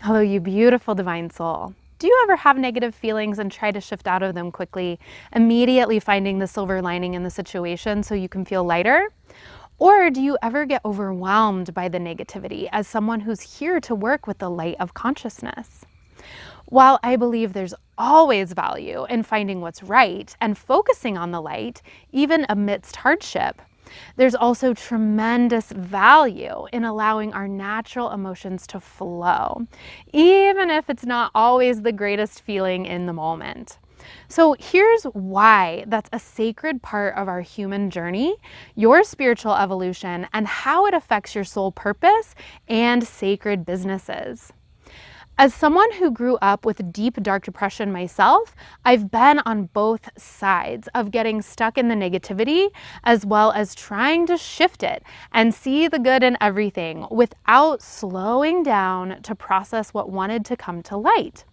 Hello, you beautiful divine soul. Do you ever have negative feelings and try to shift out of them quickly, immediately finding the silver lining in the situation so you can feel lighter? Or do you ever get overwhelmed by the negativity as someone who's here to work with the light of consciousness? While I believe there's always value in finding what's right and focusing on the light, even amidst hardship, there's also tremendous value in allowing our natural emotions to flow, even if it's not always the greatest feeling in the moment. So here's why that's a sacred part of our human journey, your spiritual evolution, and how it affects your soul purpose and sacred businesses. As someone who grew up with deep dark depression myself, I've been on both sides of getting stuck in the negativity as well as trying to shift it and see the good in everything without slowing down to process what wanted to come to light.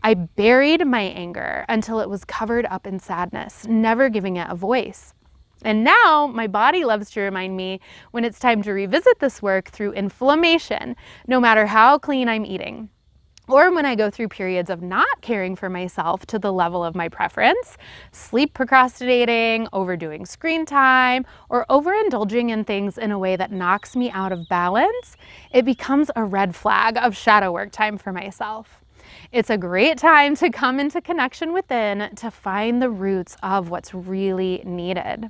I buried my anger until it was covered up in sadness, never giving it a voice. And now my body loves to remind me when it's time to revisit this work through inflammation, no matter how clean I'm eating. Or when I go through periods of not caring for myself to the level of my preference, sleep procrastinating, overdoing screen time, or overindulging in things in a way that knocks me out of balance, it becomes a red flag of shadow work time for myself. It's a great time to come into connection within to find the roots of what's really needed.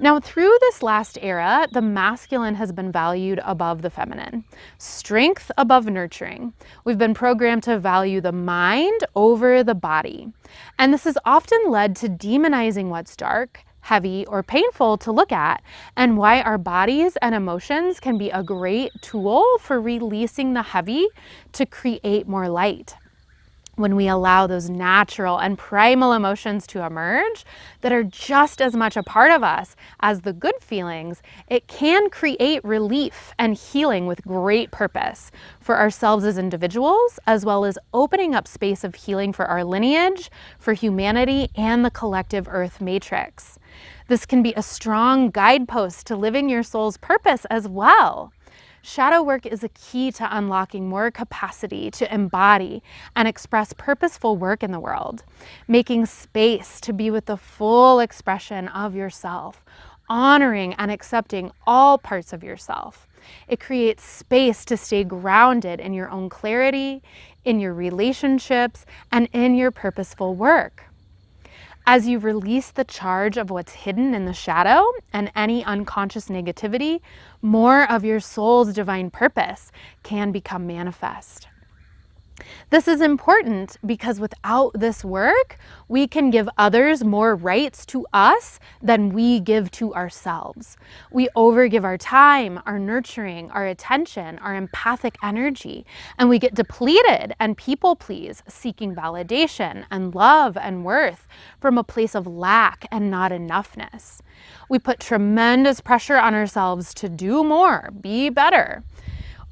Now, through this last era, the masculine has been valued above the feminine, strength above nurturing. We've been programmed to value the mind over the body. And this has often led to demonizing what's dark, heavy, or painful to look at, and why our bodies and emotions can be a great tool for releasing the heavy to create more light. When we allow those natural and primal emotions to emerge that are just as much a part of us as the good feelings, it can create relief and healing with great purpose for ourselves as individuals, as well as opening up space of healing for our lineage, for humanity, and the collective earth matrix. This can be a strong guidepost to living your soul's purpose as well. Shadow work is a key to unlocking more capacity to embody and express purposeful work in the world, making space to be with the full expression of yourself, honoring and accepting all parts of yourself. It creates space to stay grounded in your own clarity, in your relationships, and in your purposeful work. As you release the charge of what's hidden in the shadow and any unconscious negativity, more of your soul's divine purpose can become manifest. This is important because without this work, we can give others more rights to us than we give to ourselves. We overgive our time, our nurturing, our attention, our empathic energy, and we get depleted and people please, seeking validation and love and worth from a place of lack and not enoughness. We put tremendous pressure on ourselves to do more, be better.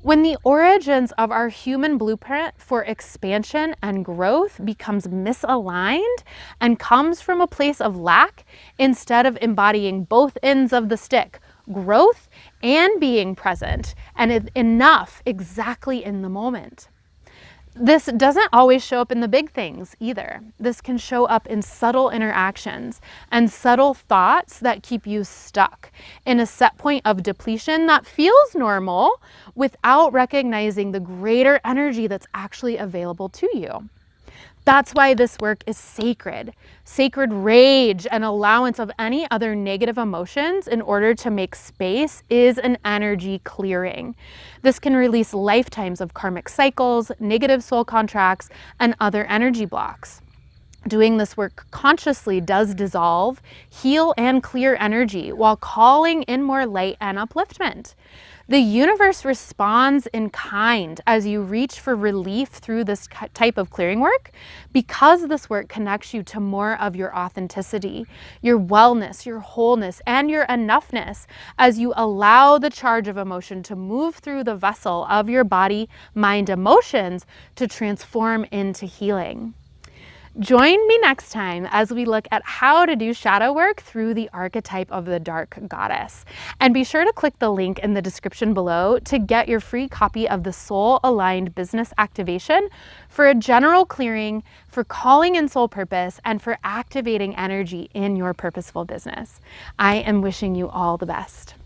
When the origins of our human blueprint for expansion and growth becomes misaligned and comes from a place of lack, instead of embodying both ends of the stick, growth and being present and enough exactly in the moment. This doesn't always show up in the big things either. This can show up in subtle interactions and subtle thoughts that keep you stuck in a set point of depletion that feels normal without recognizing the greater energy that's actually available to you. That's why this work is sacred. Sacred rage and allowance of any other negative emotions in order to make space is an energy clearing. This can release lifetimes of karmic cycles, negative soul contracts, and other energy blocks. Doing this work consciously does dissolve, heal, and clear energy while calling in more light and upliftment. The universe responds in kind as you reach for relief through this type of clearing work, because this work connects you to more of your authenticity, your wellness, your wholeness, and your enoughness as you allow the charge of emotion to move through the vessel of your body, mind, emotions to transform into healing. Join me next time as we look at how to do shadow work through the archetype of the dark goddess. And be sure to click the link in the description below to get your free copy of the Soul Aligned Business Activation for a general clearing, for calling in soul purpose, and for activating energy in your purposeful business. I am wishing you all the best.